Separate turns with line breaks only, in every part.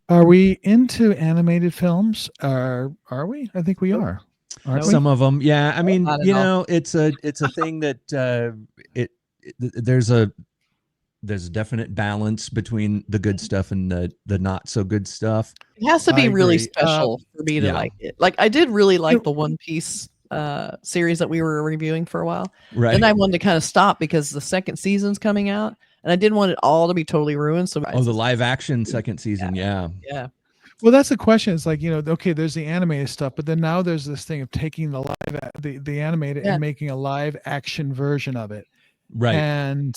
Are we into animated films? Are we? I think we are. Aren't we?
Some of them, yeah. I mean,
not at all.
it's a thing that there's a definite balance between the good stuff and the not so good stuff.
It has to be
I
really
agree.
special for me to
yeah.
like it. Like I did really like the One Piece series that we were reviewing for a while.
Right.
Then I wanted to kind of stop because the second season's coming out, and I didn't want it all to be totally ruined. So
the live action second season, yeah.
Well, that's the question. It's like, okay, there's the animated stuff, but then now there's this thing of taking the animated and making a live action version of it.
Right.
And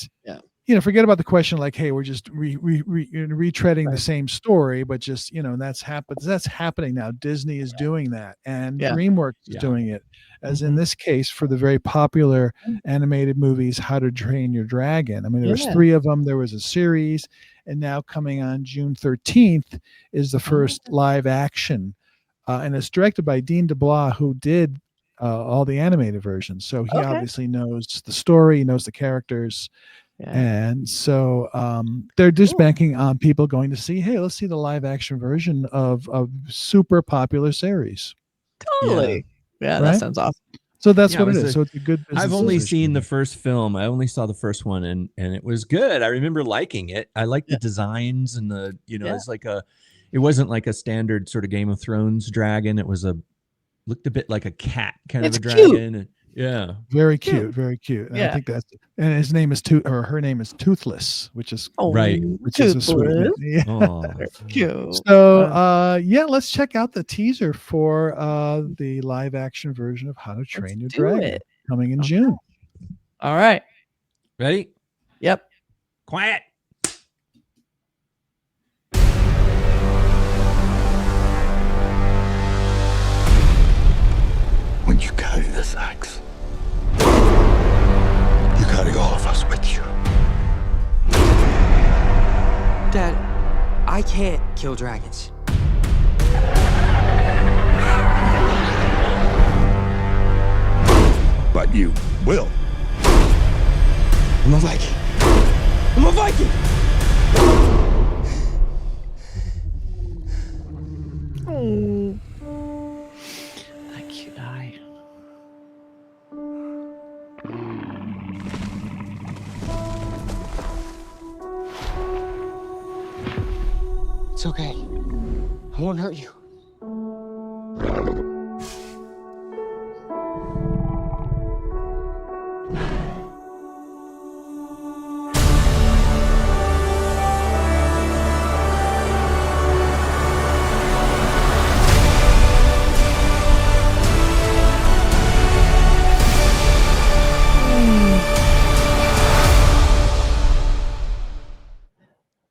forget about the question like, hey, we're just retreading the same story, but just, that's happening now. Disney is doing that, and DreamWorks is doing it. As in this case, for the very popular animated movies, How to Train Your Dragon. I mean, there was 3 of them. There was a series, and now coming on June 13th is the first live action, and it's directed by Dean DeBlois, who did all the animated versions. So he obviously knows the story, he knows the characters. Yeah. And so they're just banking on people going to see, hey, let's see the live action version of a super popular series.
Totally. Yeah, that sounds awesome.
So that's what it is. So it's a good business
I've only
decision.
seen the first film. I only saw the first one, and it was good. I remember liking it. I liked the designs and the, it's like it wasn't like a standard sort of Game of Thrones dragon. It was looked a bit like a cat kind of a dragon.
Cute.
Yeah.
Very cute. Very cute. And I think and his name is her name is Toothless, which is
right.
Which is a sweet. Yeah.
Oh.
Cute. So let's check out the teaser for the live action version of How to Train Your Dragon coming in June.
All right.
Ready?
Yep.
Quiet.
When you carry this axe, you carry all of us with you.
Dad, I can't kill dragons.
But you will.
I'm a Viking. I'm a Viking!
Oh. That cute eye.
It's okay. I won't hurt you.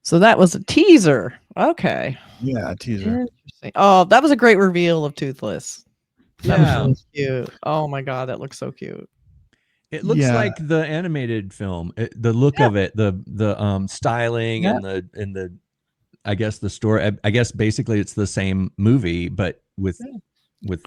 So that was a teaser. Okay.
Yeah, a teaser.
Interesting. Oh, that was a great reveal of Toothless. That was
Yeah.
really cute. Oh my god, that looks so cute.
It looks like the animated film. The look of it, the styling and the I guess the story. I guess basically it's the same movie, but with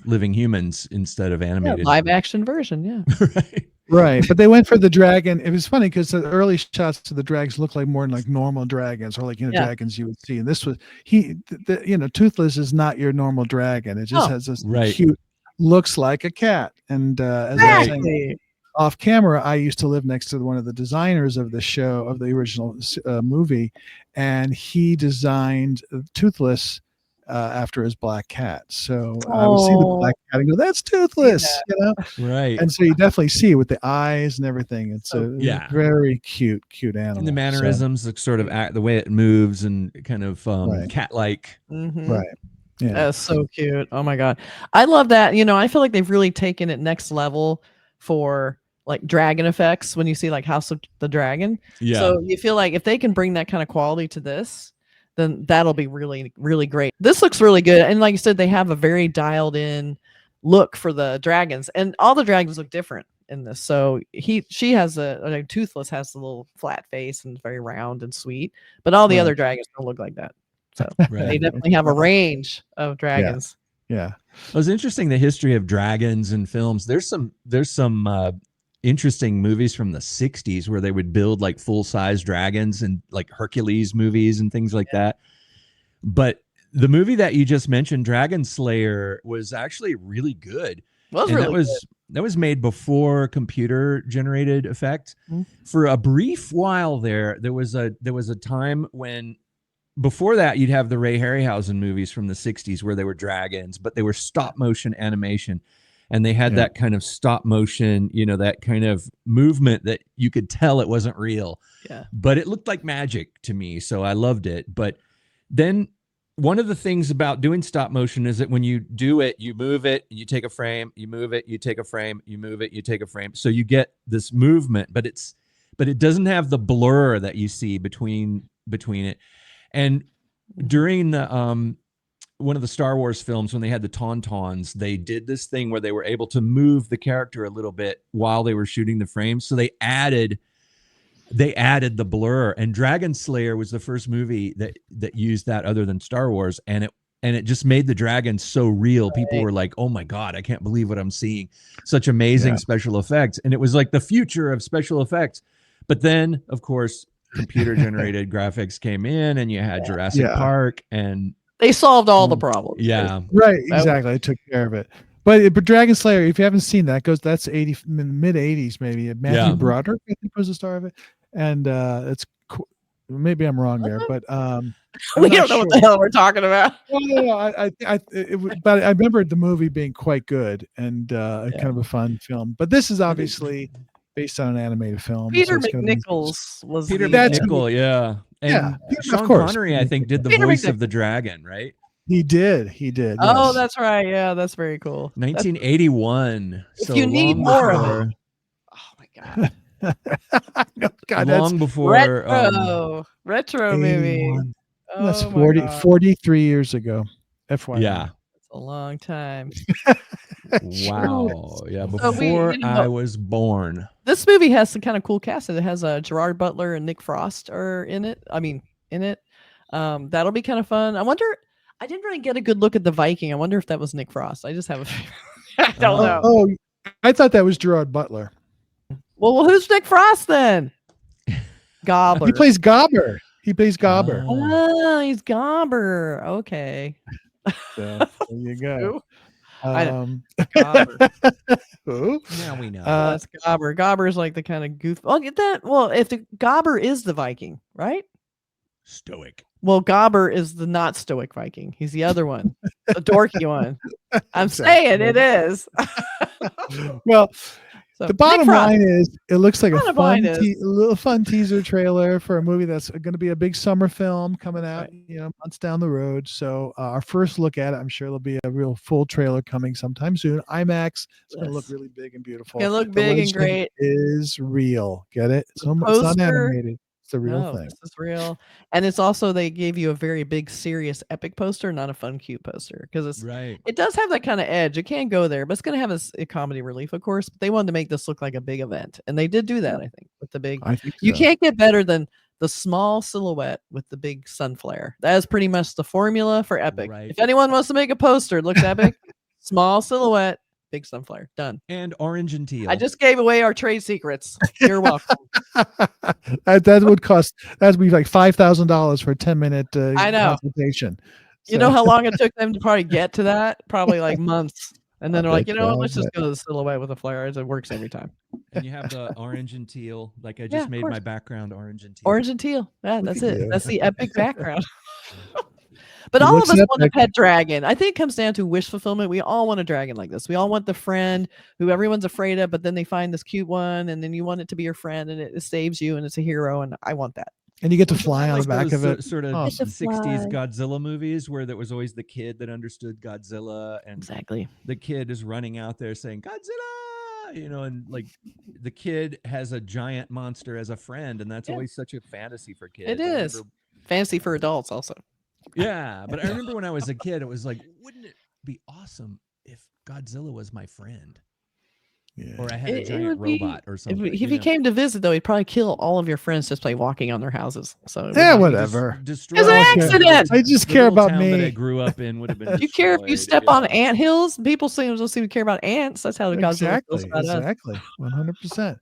living humans instead of animated.
Live action version,
Right.
Right, but they went for the dragon. It was funny because the early shots of the dragons look like more like normal dragons, or like dragons you would see. And this was Toothless is not your normal dragon. It just has this cute, looks like a cat. And as I was saying off camera, I used to live next to one of the designers of the show, of the original movie, and he designed Toothless after his black cat. So I would see the black cat and go, that's Toothless,
Right.
And so you definitely see it with the eyes and everything. It's a very cute animal.
And the mannerisms, the sort of the way it moves and kind of cat-like.
Mm-hmm.
Right. Yeah.
That's so cute. Oh my god. I love that. I feel like they've really taken it next level for like dragon effects when you see like House of the Dragon.
Yeah.
So you feel like if they can bring that kind of quality to this, then that'll be really, really great. This looks really good. And like you said, they have a very dialed in look for the dragons, and all the dragons look different in this. So she has Toothless has a little flat face and very round and sweet, but all the other dragons don't look like that. So they definitely have a range of dragons.
Yeah.
It was interesting, the history of dragons in films. There's some interesting movies from the 60s where they would build like full-size dragons and like Hercules movies and things like that. But the movie that you just mentioned, Dragon Slayer, was actually really good. That was made before computer generated effects. For a brief while there was a time when, before that, you'd have the Ray Harryhausen movies from the 60s where they were dragons, but they were stop motion animation. And they had that kind of stop motion, that kind of movement that you could tell it wasn't real.
Yeah.
But it looked like magic to me, so I loved it. But then one of the things about doing stop motion is that when you do it, you move it, you take a frame, you move it, you take a frame, you move it, you take a frame. So you get this movement, but it doesn't have the blur that you see between it. And during the one of the Star Wars films, when they had the Tauntauns, they did this thing where they were able to move the character a little bit while they were shooting the frames. So they added the blur, and Dragon Slayer was the first movie that used that other than Star Wars. And it just made the dragons so real. People were like, oh my God, I can't believe what I'm seeing. Such amazing special effects. And it was like the future of special effects. But then, of course, computer generated graphics came in, and you had Jurassic Park, and
they solved all the problems.
Yeah.
Right. Exactly. They took care of it. But Dragon Slayer, if you haven't seen that, that's mid 80s, maybe. Matthew Broderick, I think, was the star of it. And it's cool. Maybe I'm wrong there, but
we don't know what the hell we're talking about.
But I remember the movie being quite good and kind of a fun film. But this is obviously based on an animated film.
Peter McNichols was
Peter McNichol, yeah. And Sean Connery, I think, did the voice of the dragon, right?
He did.
Oh, that's right. Yeah, that's very cool.
1981.
If you need more of it. Oh my God.
God, long before
retro movie.
Oh, that's 43 years ago. FYI.
Yeah.
That's a long time.
Wow. Yeah, before I was born.
This movie has some kind of cool cast. It has Gerard Butler and Nick Frost are in it. That'll be kind of fun. I wonder, I didn't really get a good look at the Viking. I wonder if that was Nick Frost. I just have I don't know.
Oh, I thought that was Gerard Butler.
Well, who's Nick Frost then? Gobbler.
He plays Gobber.
Oh, he's Gobber. Okay.
So, there you go.
Gobber.
Who?
Now we know.
That's Gobber. Gobber's like the kind of goof. Oh, get that. Well, if the Gobber is the Viking, right?
Stoic.
Well, Gobber is the not stoic Viking. He's the other one, the dorky one. I'm saying it is.
Well,
so,
the bottom line is, it looks like a little fun teaser trailer for a movie that's going to be a big summer film coming out, months down the road. So our first look at it, I'm sure there'll be a real full trailer coming sometime soon. IMAX. It's going to look really big and beautiful.
It's going to look big and great.
Is real. Get it? It's not animated. The real thing.
This is real. And it's also, they gave you a very big, serious, epic poster, not a fun, cute poster, because it does have that kind of edge. It can go there, but it's going to have a comedy relief, of course. But they wanted to make this look like a big event, and they did do that. I think with the big. You can't get better than the small silhouette with the big sun flare. That is pretty much the formula for epic. Right. If anyone wants to make a poster, it looks epic. Small silhouette. Big sun flare. Done.
And orange and teal.
I just gave away our trade secrets. You're welcome.
that would be like $5,000 for a 10-minute consultation.
So. You know how long it took them to probably get to that? Probably like months. And then they're like, let's just go to the silhouette with a flare. It works every time.
And you have the orange and teal. Like I just made my background orange and teal.
Orange and teal. Yeah, that's it. That's the epic background. But all of us want a pet dragon. I think it comes down to wish fulfillment. We all want a dragon like this. We all want the friend who everyone's afraid of, but then they find this cute one, and then you want it to be your friend, and it saves you, and it's a hero, and I want that.
And you get to fly on the back of it.
Sort of 60s Godzilla movies where there was always the kid that understood Godzilla, and the kid is running out there saying, Godzilla! And like the kid has a giant monster as a friend, and that's always such a fantasy for kids.
It is. Fantasy for adults also.
Yeah, but I remember when I was a kid, it was like, wouldn't it be awesome if Godzilla was my friend?
Yeah.
Or I had a giant
would be-
robot or something.
If he came to visit, though, he'd probably kill all of your friends just by walking on their houses. So it would
Yeah,
not be-
whatever.
Destroy
It's an
the-
accident!
I just
the
care
little
about
town that I
me.
grew up in would have been.
Do you care if you
destroyed,
step on
know.
ant hills? People seem to care about ants. That's how the Godzilla feels
Exactly.
about us.
Exactly. 100%.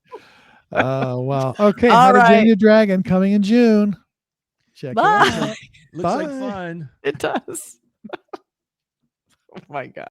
Well, okay.
All
How to Train
right.
Your Dragon coming in June. Check it out.
Bye.
Looks like
Bye.
fun.
It does. Oh my God.